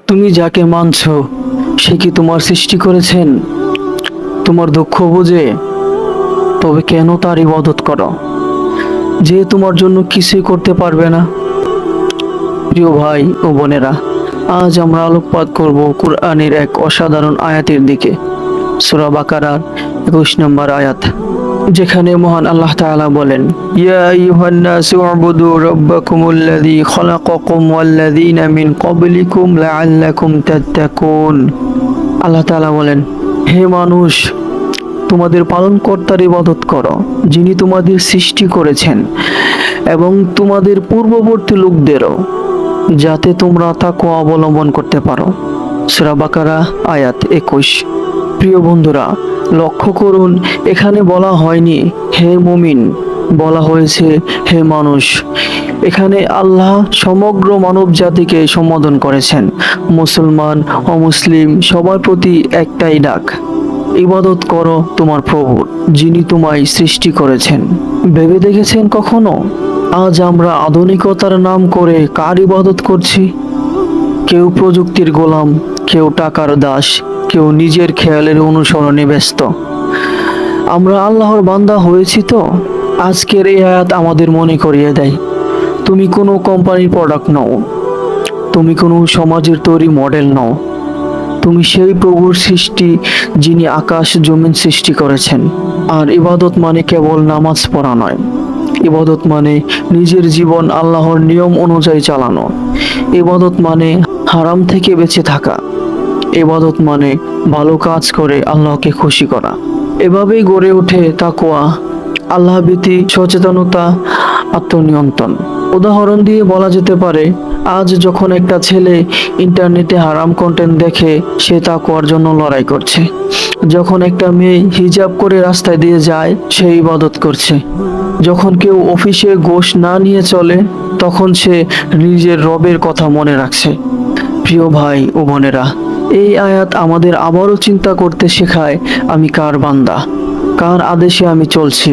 তুমি যাকে মানছো সে কি তোমার সৃষ্টি করেছেন? তোমার দুঃখ বুঝে? তবে কেন তার ইবাদত করো, যে তোমার জন্য কিছুই করতে পারবে না? প্রিয় ভাই ও বোনেরা, আজ আমরা আলোকপাত করব কুরআনের এক অসাধারণ আয়াতের দিকে। সূরা বাকারার 21 নম্বর আয়াত, যেখানে মহান আল্লাহ তাআলা বলেন, ইয়া আইয়ুহান নাসু উবুদু রাব্বাকুমুল্লাযী খালাকাকুম ওয়াল্লাযীনা মিন ক্বাবলিকুম লাআল্লাকুম তাত্তাকুন। আল্লাহ তাআলা বলেন, হে মানুষ, তোমাদের পালনকর্তার ইবাদত করো, যিনি তোমাদের সৃষ্টি করেছেন এবং তোমাদের পূর্ববর্তী লোকদেরও, যাতে তোমরা তাকওয়া অবলম্বন করতে পারো। সূরা বাকারা আয়াত 21। প্রিয় বন্ধুরা, লক্ষ্য করুন, এখানে বলা হয়নি হে মুমিন, বলা হয়েছে হে মানুষ। এখানে আল্লাহ সমগ্র মানব জাতিকে সম্বোধন করেছেন। মুসলমান, অমুসলিম সবার প্রতি একটাই ডাক, ইবাদত করো তোমার প্রভুর, যিনি তোমায় সৃষ্টি করেছেন। ভেবে দেখেছেন কখনো আজ আমরা আধুনিকতার নাম করে কার ইবাদত করছি? কেউ প্রযুক্তির গোলাম, কেউ টাকার দাস, কেউ নিজের খেয়ালের অনুসরণে ব্যস্ত। আমরা আল্লাহর বান্দা হয়েছি তো? আজকের এই আয়াত আমাদের মনে করিয়ে দেয়, তুমি কোনো কোম্পানির প্রোডাক্ট নও, তুমি কোনো সমাজের তৈরি মডেল নও, তুমি সেই প্রভুর সৃষ্টি যিনি আকাশ জমিন সৃষ্টি করেছেন। আর ইবাদত মানে কেবল নামাজ পড়া নয়, ইবাদত মানে নিজের জীবন আল্লাহর নিয়ম অনুযায়ী চালানো। ইবাদত মানে হারাম থেকে বেঁচে থাকা। ইবাদত মানে ভালো কাজ করে আল্লাহকে খুশি করা। এভাবেই গড়ে ওঠে তাকওয়া, আল্লাহ ভীতি, সচেতনতা, আত্মনিয়ন্ত্রণ। উদাহরণ দিয়ে বলা যেতে পারে, আজ যখন একটা ছেলে ইন্টারনেটে হারাম কন্টেন্ট দেখে, সে তাকওয়ার জন্য লড়াই করছে। যখন একটা মেয়ে হিজাব করে রাস্তায় দিয়ে যায়, সে ইবাদত করছে। যখন কেউ অফিসে ঘুষ না নিয়ে চলে, তখন সে নিজের রবের কথা মনে রাখছে। প্রিয় ভাই ও বোনেরা, এই আয়াত আমাদের আবারও চিন্তা করতে শেখায়, আমি কার বান্দা, কার আদেশে আমি চলছি।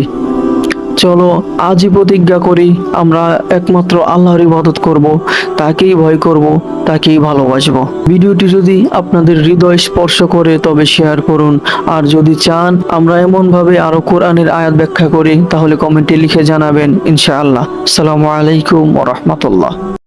চলো আজই প্রতিজ্ঞা করি, আমরা একমাত্র আল্লাহর ইবাদত করব, তাকেই ভয় করব, তাকেই ভালোবাসবো। ভিডিওটি যদি আপনাদের হৃদয় স্পর্শ করে তবে শেয়ার করুন। আর যদি চান আমরা এমনভাবে আরো কোরআনের আয়াত ব্যাখ্যা করি, তাহলে কমেন্টে লিখে জানাবেন ইনশাআল্লাহ। আসসালামু আলাইকুম ওয়া রাহমাতুল্লাহ।